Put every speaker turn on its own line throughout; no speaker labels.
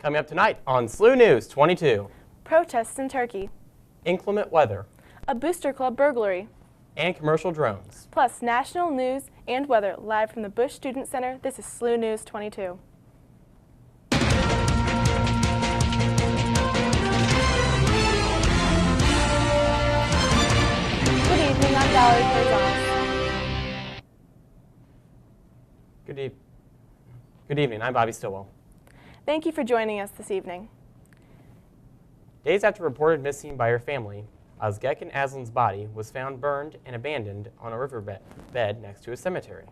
Coming up tonight on SLU News 22.
Protests in Turkey.
Inclement weather.
A booster club burglary.
And commercial drones.
Plus national news and weather live from the Busch Student Center. This is SLU News 22. Good evening, I'm Valerie.
Good evening, I'm Bobby Stilwell.
Thank you for joining us this evening.
Days after reported missing by her family, Özgekin Aslan's body was found burned and abandoned on a riverbed next to a cemetery.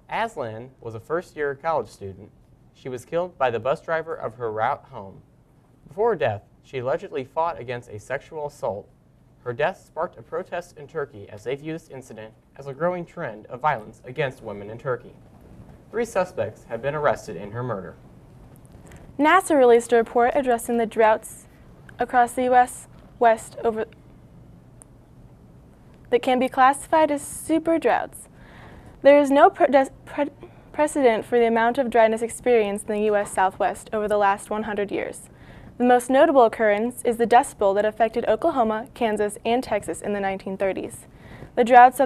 Aslan was a first-year college student. She was killed by the bus driver of her route home. Before her death, she allegedly fought against a sexual assault. Her death sparked a protest in Turkey as they view this incident as a growing trend of violence against women in Turkey. 3 suspects have been arrested in her murder.
NASA released a report addressing the droughts across the U.S. West that can be classified as super droughts. There is no precedent for the amount of dryness experienced in the U.S. Southwest over the last 100 years. The most notable occurrence is the Dust Bowl that affected Oklahoma, Kansas, and Texas in the 1930s. The droughts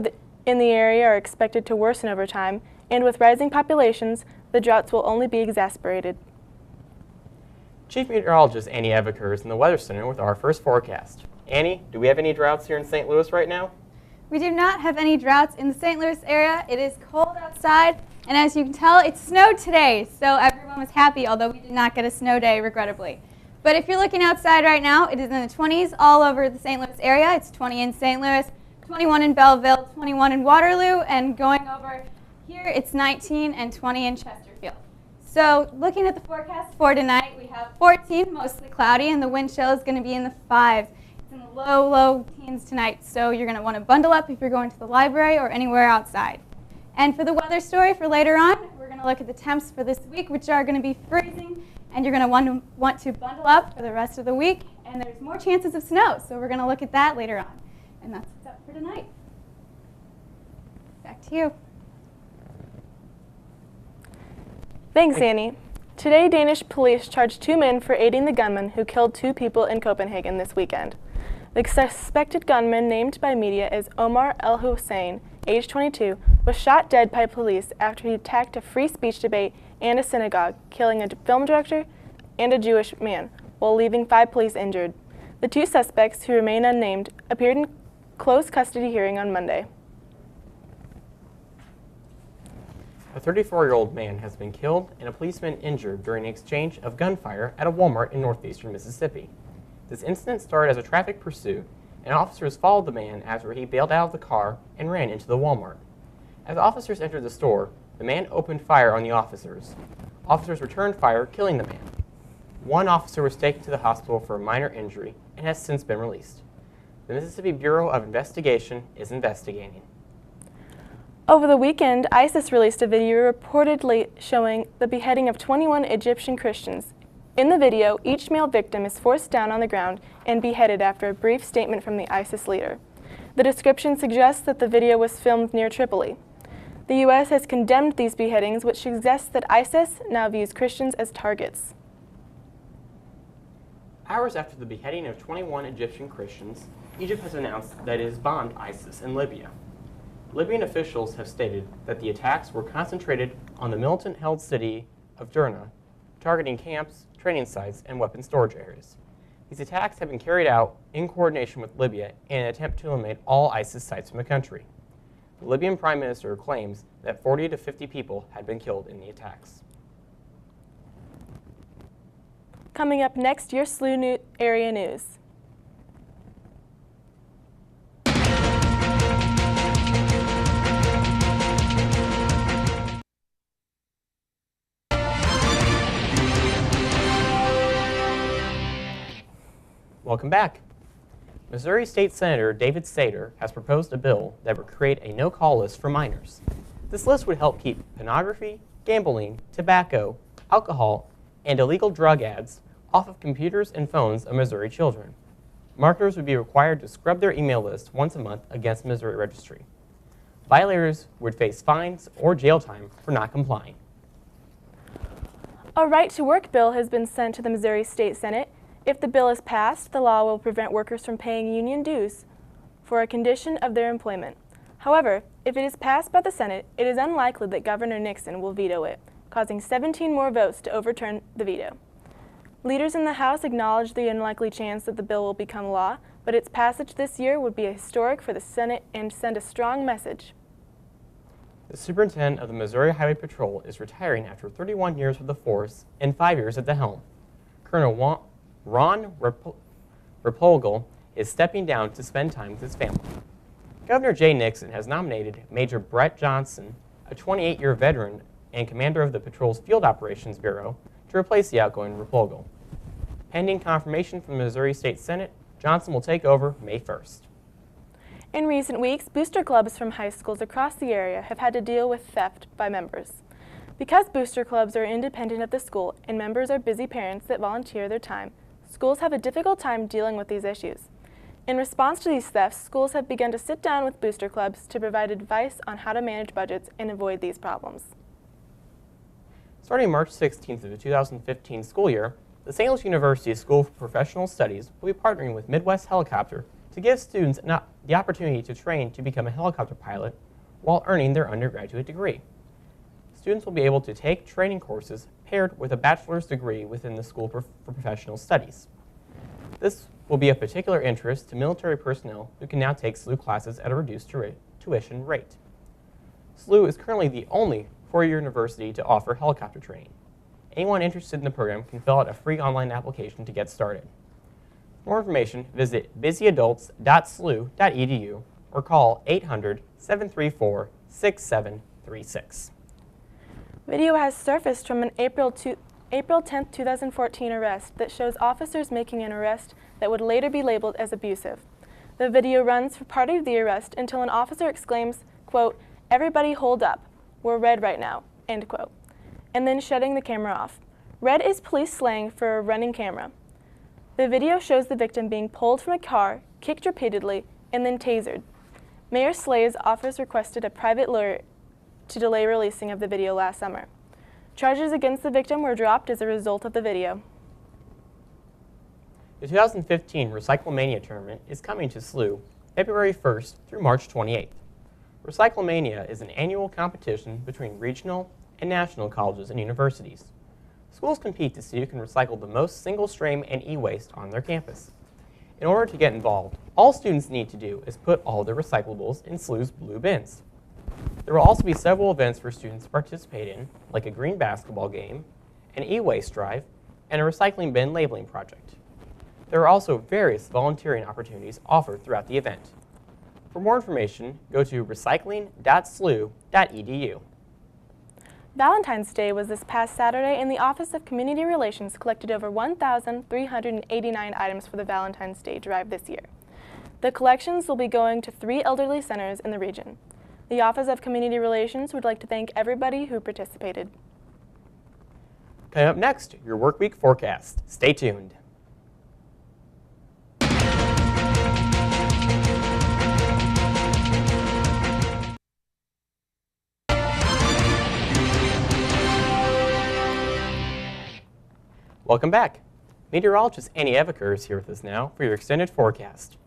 in the area are expected to worsen over time, and with rising populations, the droughts will only be exacerbated.
Chief Meteorologist Annie Eveker is in the Weather Center with our first forecast. Annie, do we have any droughts here in St. Louis right now?
We do not have any droughts in the St. Louis area. It is cold outside, and as you can tell, it snowed today, so everyone was happy, although we did not get a snow day, regrettably. But if you're looking outside right now, it is in the 20s all over the St. Louis area. It's 20 in St. Louis, 21 in Belleville, 21 in Waterloo, and going over here, it's 19 and 20 in Chesterfield. So looking at the forecast for tonight, we have 14, mostly cloudy, and the wind chill is going to be in the 5s. It's in the low teens tonight, so you're going to want to bundle up if you're going to the library or anywhere outside. And for the weather story for later on, we're going to look at the temps for this week, which are going to be freezing, and you're going to want to bundle up for the rest of the week, and there's more chances of snow, so we're going to look at that later on. And that's what's up for tonight. Back to you.
Thanks, Annie. Today, Danish police charged 2 men for aiding the gunman who killed 2 people in Copenhagen this weekend. The suspected gunman, named by media as Omar El Hussein, age 22, was shot dead by police after he attacked a free speech debate and a synagogue, killing a film director and a Jewish man, while leaving 5 police injured. The 2 suspects, who remain unnamed, appeared in close custody hearing on Monday.
A 34-year-old man has been killed and a policeman injured during an exchange of gunfire at a Walmart in northeastern Mississippi. This incident started as a traffic pursuit, and officers followed the man after he bailed out of the car and ran into the Walmart. As officers entered the store, the man opened fire on the officers. Officers returned fire, killing the man. 1 officer was taken to the hospital for a minor injury and has since been released. The Mississippi Bureau of Investigation is investigating.
Over the weekend, ISIS released a video reportedly showing the beheading of 21 Egyptian Christians. In the video, each male victim is forced down on the ground and beheaded after a brief statement from the ISIS leader. The description suggests that the video was filmed near Tripoli. The U.S. has condemned these beheadings, which suggests that ISIS now views Christians as targets.
Hours after the beheading of 21 Egyptian Christians, Egypt has announced that it has bombed ISIS in Libya. Libyan officials have stated that the attacks were concentrated on the militant-held city of Derna, targeting camps, training sites, and weapon storage areas. These attacks have been carried out in coordination with Libya in an attempt to eliminate all ISIS sites from the country. The Libyan Prime Minister claims that 40 to 50 people had been killed in the attacks.
Coming up next, your SLU area news.
Welcome back. Missouri State Senator David Sater has proposed a bill that would create a no-call list for minors. This list would help keep pornography, gambling, tobacco, alcohol, and illegal drug ads off of computers and phones of Missouri children. Marketers would be required to scrub their email list once a month against Missouri Registry. Violators would face fines or jail time for not complying.
A right-to-work bill has been sent to the Missouri State Senate. If the bill is passed, the law will prevent workers from paying union dues for a condition of their employment. However, if it is passed by the Senate, it is unlikely that Governor Nixon will veto it, causing 17 more votes to overturn the veto. Leaders in the House acknowledge the unlikely chance that the bill will become law, but its passage this year would be historic for the Senate and send a strong message.
The superintendent of the Missouri Highway Patrol is retiring after 31 years with the force and 5 years at the helm. Colonel Ron Replogle is stepping down to spend time with his family. Governor Jay Nixon has nominated Major Brett Johnson, a 28-year veteran and commander of the patrol's Field Operations Bureau, to replace the outgoing Replogle. Pending confirmation from the Missouri State Senate, Johnson will take over May 1st.
In recent weeks, booster clubs from high schools across the area have had to deal with theft by members. Because booster clubs are independent of the school and members are busy parents that volunteer their time, schools have a difficult time dealing with these issues. In response to these thefts, schools have begun to sit down with booster clubs to provide advice on how to manage budgets and avoid these problems.
Starting March 16th of the 2015 school year, the St. Louis University School for Professional Studies will be partnering with Midwest Helicopter to give students the opportunity to train to become a helicopter pilot while earning their undergraduate degree. Students will be able to take training courses paired with a bachelor's degree within the School for Professional Studies. This will be of particular interest to military personnel who can now take SLU classes at a reduced tuition rate. SLU is currently the only four-year university to offer helicopter training. Anyone interested in the program can fill out a free online application to get started. For more information, visit busyadults.slu.edu or call 800-734-6736.
Video has surfaced from an April 10, 2014 arrest that shows officers making an arrest that would later be labeled as abusive. The video runs for part of the arrest until an officer exclaims, quote, "Everybody hold up. We're red right now," end quote, and then shutting the camera off. Red is police slang for a running camera. The video shows the victim being pulled from a car, kicked repeatedly, and then tasered. Mayor Slay's office requested a private lawyer to delay releasing of the video last summer. Charges against the victim were dropped as a result of the video.
The 2015 Recyclemania tournament is coming to SLU February 1st through March 28th. Recyclemania is an annual competition between regional and national colleges and universities. Schools compete to see who can recycle the most single-stream and e-waste on their campus. In order to get involved, all students need to do is put all their recyclables in SLU's blue bins. There will also be several events for students to participate in, like a green basketball game, an e-waste drive, and a recycling bin labeling project. There are also various volunteering opportunities offered throughout the event. For more information, go to recycling.slu.edu.
Valentine's Day was this past Saturday, and the Office of Community Relations collected over 1,389 items for the Valentine's Day drive this year. The collections will be going to 3 elderly centers in the region. The Office of Community Relations would like to thank everybody who participated.
Coming up next, your work week forecast. Stay tuned. Welcome back. Meteorologist Annie Eveker is here with us now for your extended forecast.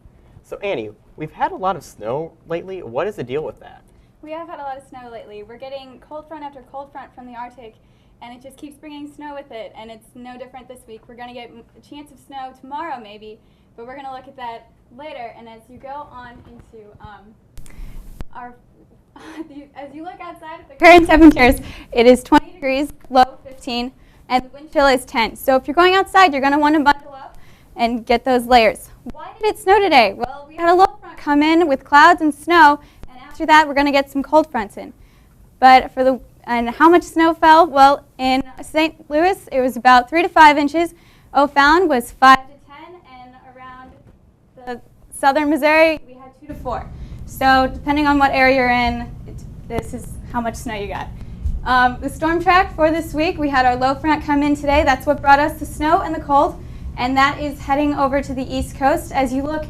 So Annie, we've had a lot of snow lately. What is the deal with that?
We have had a lot of snow lately. We're getting cold front after cold front from the Arctic, and it just keeps bringing snow with it, and it's no different this week. We're going to get a chance of snow tomorrow maybe, but we're going to look at that later. And as you go on into as you look outside at the current temperatures, it is 20 degrees, low 15, and the wind chill is 10. So if you're going outside, you're going to want to bundle up and get those layers. Why did it snow today? Well, we had a low front come in with clouds and snow, and after that, we're going to get some cold fronts in. But and how much snow fell? Well, in St. Louis, it was about 3 to 5 inches. O'Fallon was 5 to 10, and around the southern Missouri, we had 2 to 4. So depending on what area you're in, this is how much snow you got. The storm track for this week, we had our low front come in today. That's what brought us the snow and the cold, and that is heading over to the east coast. As you look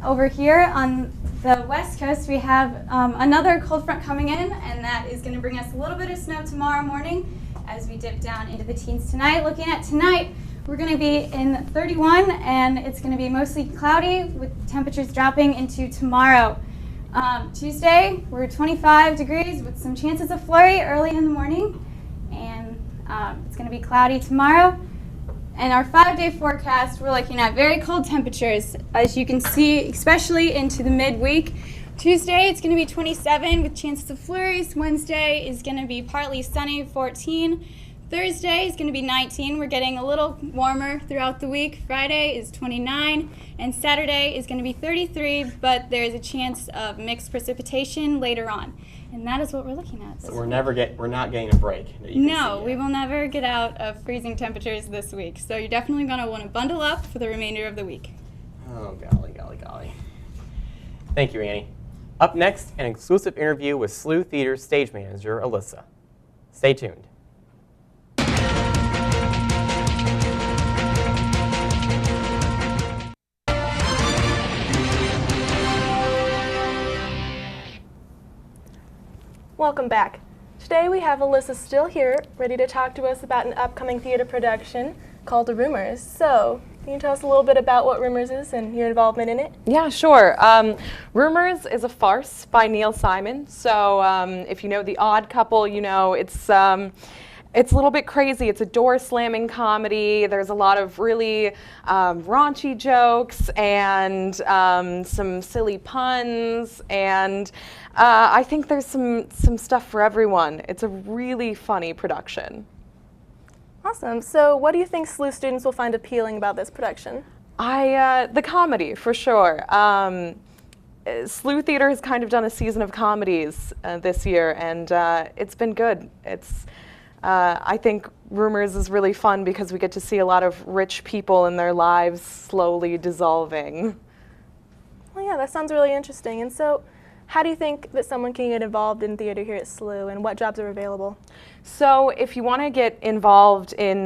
over here on the west coast, we have another cold front coming in, and that is going to bring us a little bit of snow tomorrow morning. as we dip down into the teens tonight. Looking at tonight, we're going to be in 31, and it's going to be mostly cloudy with temperatures dropping into tomorrow. Tuesday, we're 25 degrees with some chances of flurry early in the morning, and it's going to be cloudy tomorrow. And our 5-day forecast, we're looking at very cold temperatures, as you can see, especially into the midweek. Tuesday, it's going to be 27 with chances of flurries. Wednesday is going to be partly sunny, 14. Thursday is going to be 19. We're getting a little warmer throughout the week. Friday is 29, and Saturday is going to be 33, but there's a chance of mixed precipitation later on. And that is what we're looking at.
So we're not getting a break.
No, we will never get out of freezing temperatures this week. So you're definitely going to want to bundle up for the remainder of the week.
Oh, golly, golly, golly. Thank you, Annie. Up next, an exclusive interview with SLU Theater's stage manager, Alyssa. Stay tuned.
Welcome back. Today we have Alyssa still here, ready to talk to us about an upcoming theater production called Rumors. So, can you tell us a little bit about what Rumors is and your involvement in it?
Yeah, sure. Rumors is a farce by Neil Simon. So if you know The Odd Couple, you know it's a little bit crazy. It's a door-slamming comedy. There's a lot of really raunchy jokes and some silly puns, and I think there's some stuff for everyone. It's a really funny production.
Awesome. So what do you think SLU students will find appealing about this production?
The comedy, for sure. SLU Theater has kind of done a season of comedies this year, and it's been good. I think Rumors is really fun because we get to see a lot of rich people and their lives slowly dissolving.
Well, yeah, that sounds really interesting. And so, how do you think that someone can get involved in theater here at SLU, and what jobs are available?
So if you want to get involved in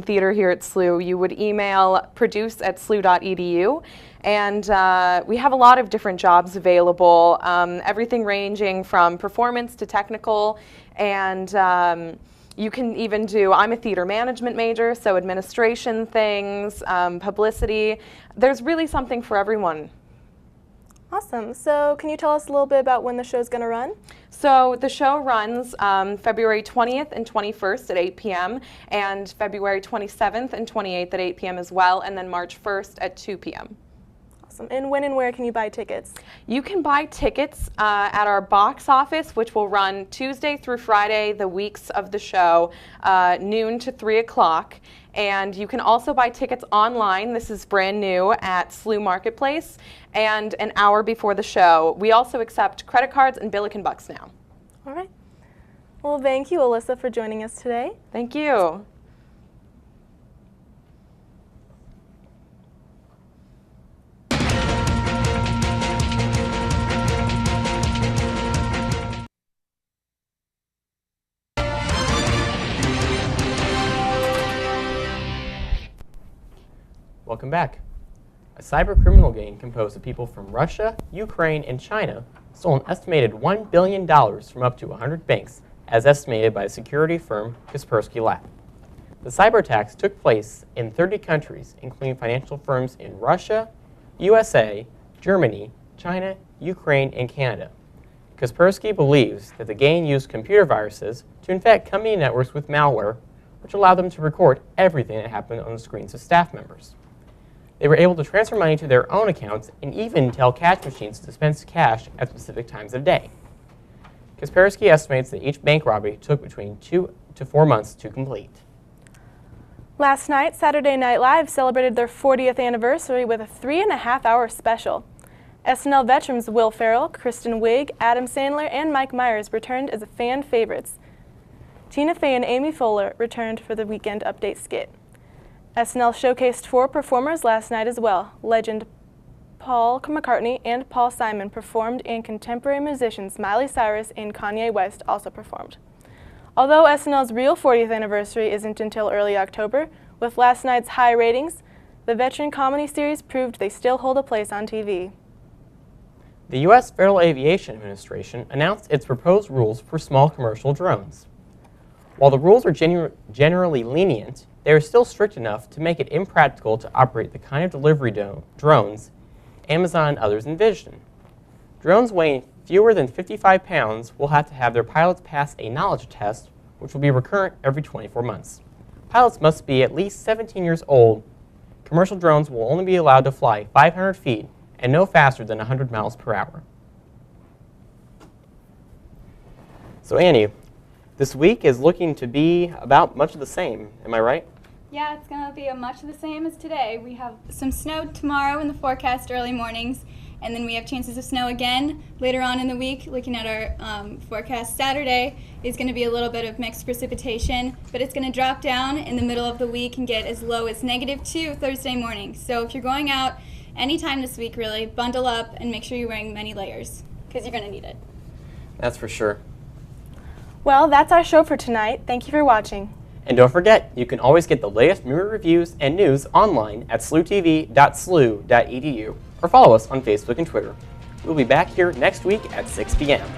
theater here at SLU, you would email produce@slu.edu. And we have a lot of different jobs available, everything ranging from performance to technical. And you can even do, I'm a theater management major, so administration things, publicity. There's really something for everyone.
Awesome. So can you tell us a little bit about when the show's going to run?
So the show runs February 20th and 21st at 8 p.m. and February 27th and 28th at 8 p.m. as well, and then March 1st at 2 p.m.
Awesome. And when and where can you buy tickets? You
can buy tickets at our box office, which will run Tuesday through Friday, the weeks of the show, noon to 3 o'clock. And you can also buy tickets online. This is brand new at SLU Marketplace, and an hour before the show. We also accept credit cards and Billiken Bucks now.
All right. Well, thank you, Alyssa, for joining us today.
Thank you.
Welcome back. A cyber criminal gang composed of people from Russia, Ukraine, and China stole an estimated $1 billion from up to 100 banks, as estimated by security firm Kaspersky Lab. The cyber attacks took place in 30 countries, including financial firms in Russia, USA, Germany, China, Ukraine, and Canada. Kaspersky believes that the gang used computer viruses to infect company networks with malware, which allowed them to record everything that happened on the screens of staff members. They were able to transfer money to their own accounts and even tell cash machines to dispense cash at specific times of day. Kaspersky estimates that each bank robbery took between 2 to 4 months to complete.
Last night, Saturday Night Live celebrated their 40th anniversary with a 3.5-hour special. SNL veterans Will Ferrell, Kristen Wiig, Adam Sandler, and Mike Myers returned as fan favorites. Tina Fey and Amy Poehler returned for the Weekend Update skit. SNL showcased 4 performers last night as well. Legend Paul McCartney and Paul Simon performed, and contemporary musicians Miley Cyrus and Kanye West also performed. Although SNL's real 40th anniversary isn't until early October, with last night's high ratings, the veteran comedy series proved they still hold a place on TV.
The U.S. Federal Aviation Administration announced its proposed rules for small commercial drones. While the rules are generally lenient, they are still strict enough to make it impractical to operate the kind of delivery drones Amazon and others envision. Drones weighing fewer than 55 pounds will have to have their pilots pass a knowledge test, which will be recurrent every 24 months. Pilots must be at least 17 years old. Commercial drones will only be allowed to fly 500 feet and no faster than 100 miles per hour. So Annie, this week is looking to be about much of the same, am I right?
Yeah, it's going to be much of the same as today. We have some snow tomorrow in the forecast early mornings, and then we have chances of snow again later on in the week. Looking at our forecast, Saturday is going to be a little bit of mixed precipitation, but it's going to drop down in the middle of the week and get as low as -2 Thursday morning. So if you're going out anytime this week, really, bundle up and make sure you're wearing many layers, because you're going to need it.
That's for sure.
Well, that's our show for tonight. Thank you for watching.
And don't forget, you can always get the latest movie reviews and news online at slutv.slu.edu or follow us on Facebook and Twitter. We'll be back here next week at 6 p.m.